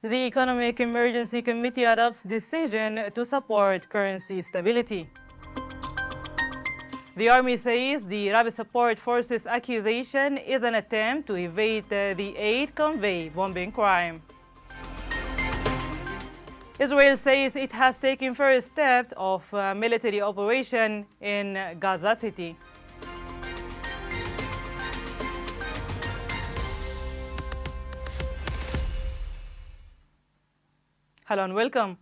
The Economic Emergency Committee adopts decision to support currency stability. The Army says the Rapid Support Forces accusation is an attempt to evade the aid convey bombing crime. Israel says it has taken first step of military operation in Gaza City. Hello and welcome.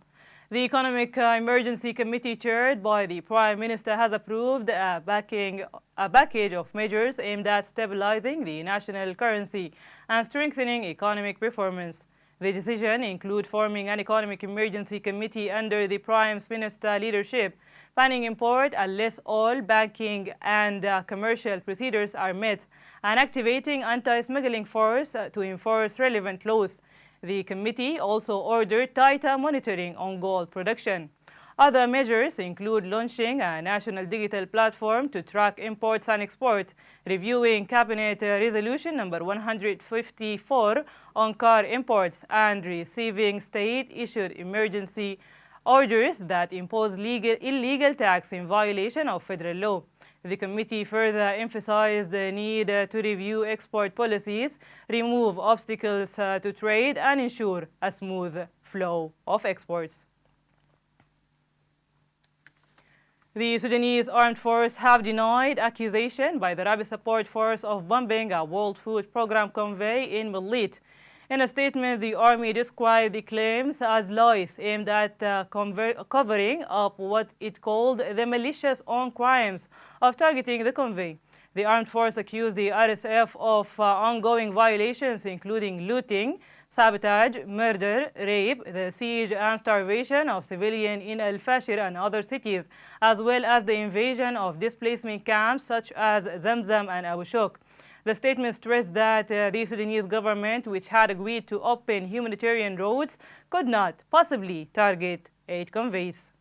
The Economic Emergency Committee, chaired by the Prime Minister, has approved a package of measures aimed at stabilizing the national currency and strengthening economic performance. The decision includes forming an Economic Emergency Committee under the Prime Minister's leadership, banning import unless all banking and commercial procedures are met, and activating anti-smuggling force to enforce relevant laws. The committee also ordered tighter monitoring on gold production. Other measures include launching a national digital platform to track imports and export, reviewing Cabinet Resolution number 154 on car imports, and receiving state-issued emergency orders that impose illegal tax in violation of federal law. The committee further emphasized the need to review export policies, remove obstacles to trade, and ensure a smooth flow of exports. The Sudanese Armed Forces have denied accusation by the Rapid Support Force of bombing a World Food Programme convoy in Melit. In a statement, the army described the claims as lies aimed at covering up what it called the malicious own crimes of targeting the convoy. The armed force accused the RSF of ongoing violations, including looting, sabotage, murder, rape, the siege and starvation of civilians in Al Fashir and other cities, as well as the invasion of displacement camps such as Zamzam and Abu Shok. The statement stressed that the Sudanese government, which had agreed to open humanitarian routes, could not possibly target aid convoys.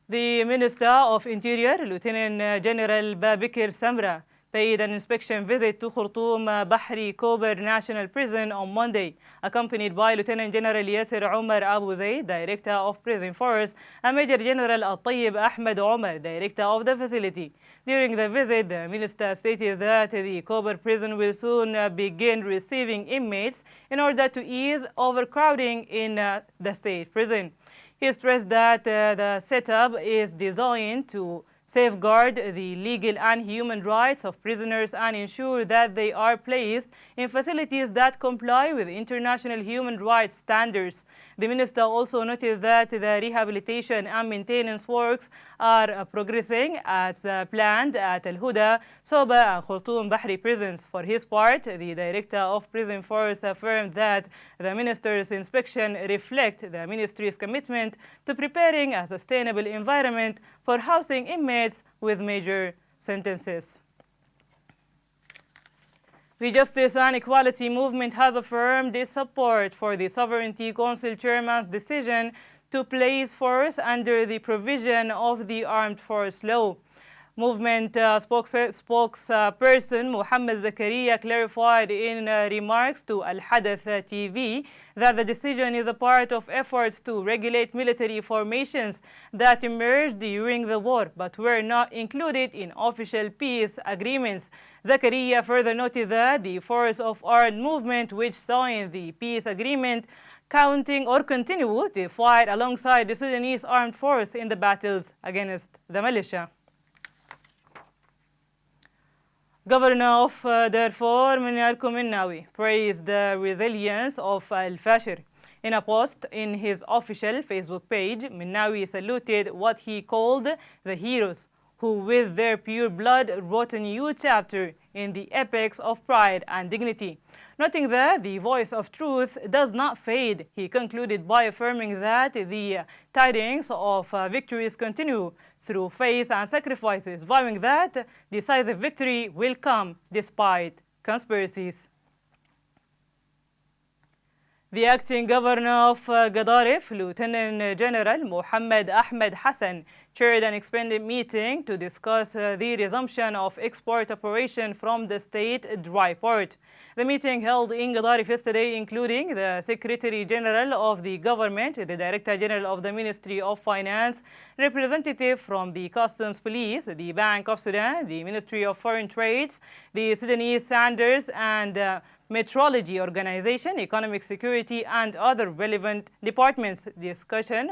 The Minister of Interior, Lieutenant General Babikir Samra, paid an inspection visit to Khartoum Bahri Kober National Prison on Monday, accompanied by Lieutenant General Yasser Omar Abu Zaid, Director of Prison Force, and Major General Al-Tayyib Ahmed Omar, Director of the facility. During the visit, the minister stated that the Kober prison will soon begin receiving inmates in order to ease overcrowding in the state prison. He stressed that the setup is designed to safeguard the legal and human rights of prisoners and ensure that they are placed in facilities that comply with international human rights standards. The minister also noted that the rehabilitation and maintenance works are progressing as planned at Al Huda, Soba, and Khartoum Bahri prisons. For his part, the director of Prison Force affirmed that the minister's inspection reflects the ministry's commitment to preparing a sustainable environment for housing inmates with major sentences. The Justice and Equality Movement has affirmed its support for the Sovereignty Council Chairman's decision to place force under the provision of the Armed Force Law. Movement spokesperson Mohammed Zakaria clarified in remarks to Al Hadath TV that the decision is a part of efforts to regulate military formations that emerged during the war but were not included in official peace agreements. Zakaria further noted that the force of armed movement which signed the peace agreement continue to fight alongside the Sudanese armed force in the battles against the militia. Governor of Darfur, Minarko Minnawi, praised the resilience of Al Fashir. In a post in his official Facebook page, Minnawi saluted what he called the heroes who with their pure blood wrote a new chapter in the epics of pride and dignity. Noting that the voice of truth does not fade, he concluded by affirming that the tidings of victories continue through faith and sacrifices, vowing that decisive victory will come despite conspiracies. The acting governor of Gadaref, Lieutenant General Mohammed Ahmed Hassan, chaired an expanded meeting to discuss the resumption of export operation from the state dry port. The meeting held in Gadaref yesterday, including the Secretary General of the government, the Director General of the Ministry of Finance, representative from the Customs Police, the Bank of Sudan, the Ministry of Foreign Trades, the Sudanese Standards and Metrology Organization, Economic Security, and other relevant departments. Discussion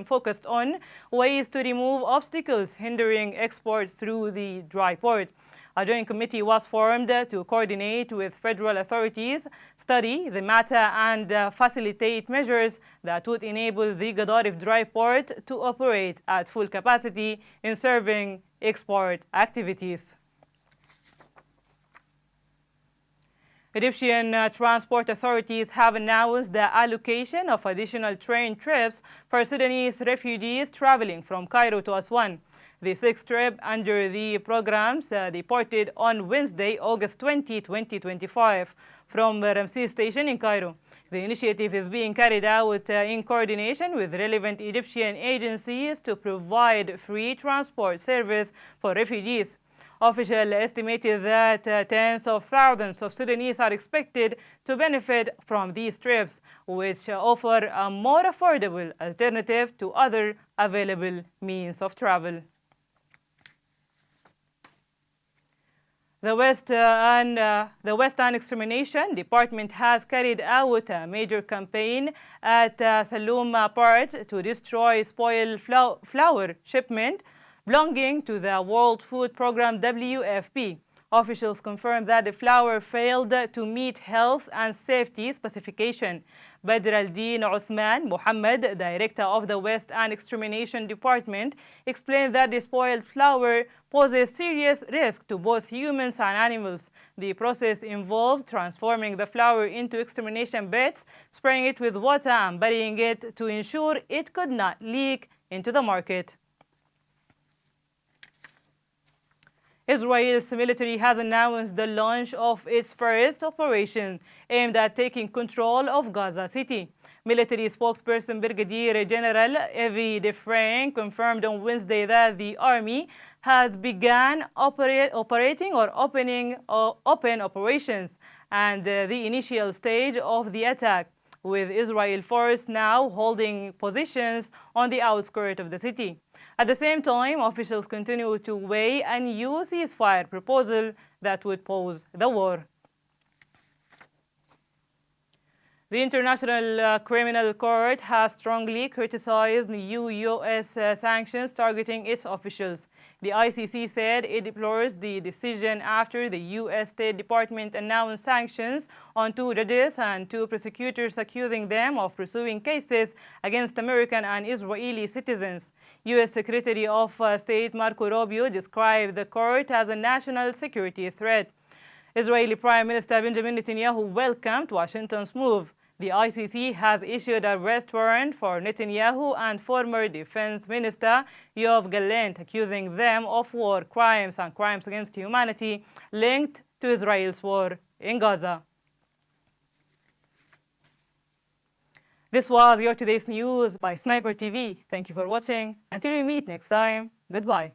focused on ways to remove obstacles hindering export through the dry port. A joint committee was formed to coordinate with federal authorities, study the matter, and facilitate measures that would enable the Gadaref dry port to operate at full capacity in serving export activities. Egyptian transport authorities have announced the allocation of additional train trips for Sudanese refugees traveling from Cairo to Aswan. The sixth trip under the programs departed on Wednesday, August 20, 2025, from Ramses Station in Cairo. The initiative is being carried out in coordination with relevant Egyptian agencies to provide free transport service for refugees. Officials estimated that tens of thousands of Sudanese are expected to benefit from these trips, which offer a more affordable alternative to other available means of travel. The West Anti-Extermination Department has carried out a major campaign at Saloum Port to destroy spoiled flour shipment belonging to the World Food Program WFP. Officials confirmed that the flour failed to meet health and safety specification. Badr al-Din Uthman Mohammed, director of the West Anti-Extermination Department, explained that the spoiled flour poses serious risk to both humans and animals. The process involved transforming the flour into extermination beds, spraying it with water, and burying it to ensure it could not leak into the market. Israel's military has announced the launch of its first operation aimed at taking control of Gaza City. Military spokesperson Brigadier General Avi Defrain confirmed on Wednesday that the army has begun open operations and the initial stage of the attack, with Israel force now holding positions on the outskirts of the city. At the same time, officials continue to weigh a new ceasefire proposal that would pause the war. The International Criminal Court has strongly criticized new U.S. sanctions targeting its officials. The ICC said it deplores the decision after the U.S. State Department announced sanctions on 2 judges and 2 prosecutors, accusing them of pursuing cases against American and Israeli citizens. U.S. Secretary of State Marco Rubio described the court as a national security threat. Israeli Prime Minister Benjamin Netanyahu welcomed Washington's move. The ICC has issued an arrest warrant for Netanyahu and former Defense Minister Yoav Gallant, accusing them of war crimes and crimes against humanity linked to Israel's war in Gaza. This was your today's news by Sniper TV. Thank you for watching. Until we meet next time, goodbye.